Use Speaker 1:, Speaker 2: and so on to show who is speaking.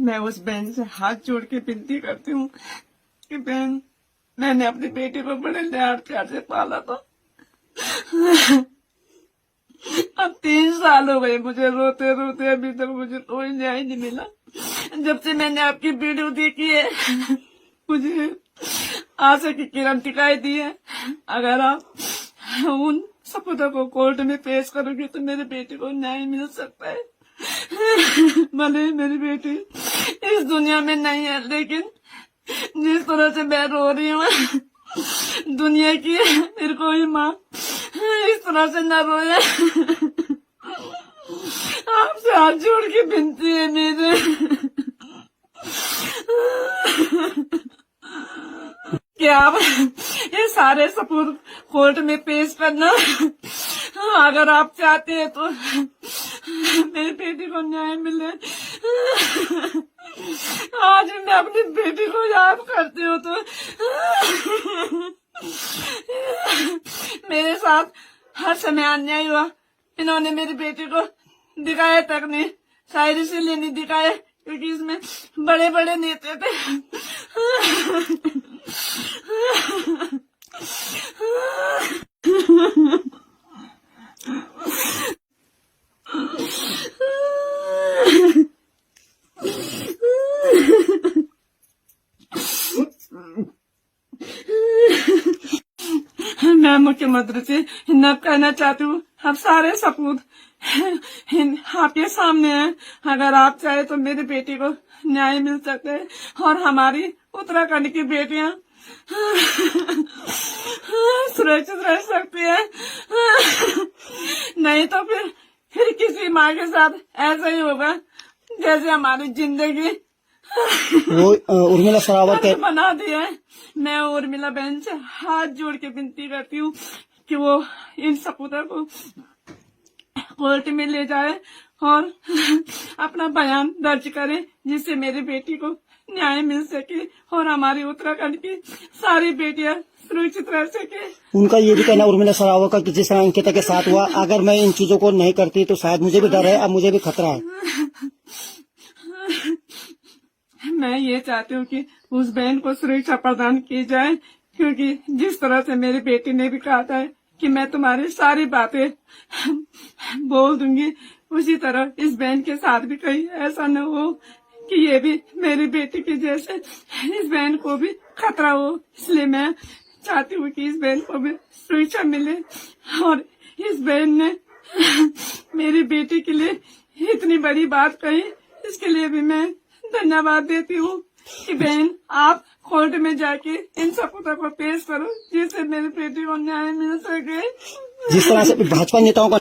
Speaker 1: मैं उस बहन से हाथ जोड़ के विनती करती हूँ कि बहन, मैंने अपनी बेटी को बड़े लाड़ प्यार से पाला था। अब 3 साल हो गए मुझे रोते रोते, अभी तक मुझे कोई न्याय नहीं मिला। जब से मैंने आपकी वीडियो देखी है मुझे आशा की किरण दिखाई दी है। अगर आप उन सबूतों को कोर्ट में पेश करोगे तो मेरे बेटे को न्याय मिल सकता है। भले मेरी बेटी इस दुनिया में नहीं है, लेकिन जिस तरह से मैं रो रही हूँ, दुनिया की फिर कोई माँ इस तरह से न रोए। आपसे हाथ जोड़ के विनती है मेरे, क्या आप ये सारे सबूत कोर्ट में पेश करना। अगर आप चाहते हैं तो मेरी बेटी को न्याय मिले। आज मैं अपनी बेटी को याद करती हूँ तो मेरे साथ हर समय अन्याय हुआ। इन्होंने मेरी बेटी को दिखाया तक नहीं, शायद इसीलिए नहीं दिखाया क्योंकि इसमें बड़े बड़े नेता थे। मैं मुख्यमंत्री से न कहना चाहती हूँ, अब सारे सबूत आपके सामने हैं। अगर आप चाहे तो मेरी बेटी को न्याय मिल सकता है और हमारी उत्तराखंड की बेटियां सुरक्षित रह सकती है। नहीं तो फिर किसी माँ के साथ ऐसा ही होगा जैसे हमारी जिंदगी
Speaker 2: वो उर्मिला सरावत
Speaker 1: बना दिया है। मैं उर्मिला बहन से हाथ जोड़ के विनती करती हूँ कि वो इन सबूतों को कोर्ट में ले जाए और अपना बयान दर्ज करे, जिससे मेरी बेटी को न्याय मिल सके और हमारी उत्तराखंड की सारी बेटियां सुरक्षित रह सके।
Speaker 2: उनका ये भी कहना उर्मिला सरावत का कि जिस तरह अंकिता के साथ हुआ, अगर मैं इन चीजों को नहीं करती तो शायद मुझे भी डर है, अब मुझे भी खतरा है।
Speaker 1: मैं ये चाहती हूँ कि उस बहन को सुरक्षा प्रदान की जाए, क्योंकि जिस तरह से मेरी बेटी ने भी कहा था कि मैं तुम्हारी सारी बातें बोल दूंगी, उसी तरह इस बहन के साथ भी कहीं ऐसा न हो कि ये भी मेरी बेटी के जैसे इस बहन को भी खतरा हो। इसलिए मैं चाहती हूँ कि इस बहन को भी सुरक्षा मिले और इस बहन ने मेरी बेटी के लिए इतनी बड़ी बात कही, इसके लिए भी मैं धन्यवाद देती हूँ कि बहन आप कोर्ट में जाके इन सबूतों को पेश करो, जिससे मेरी बेटी को न्याय मिल सके।
Speaker 2: जिस तरह से भाजपा नेताओं का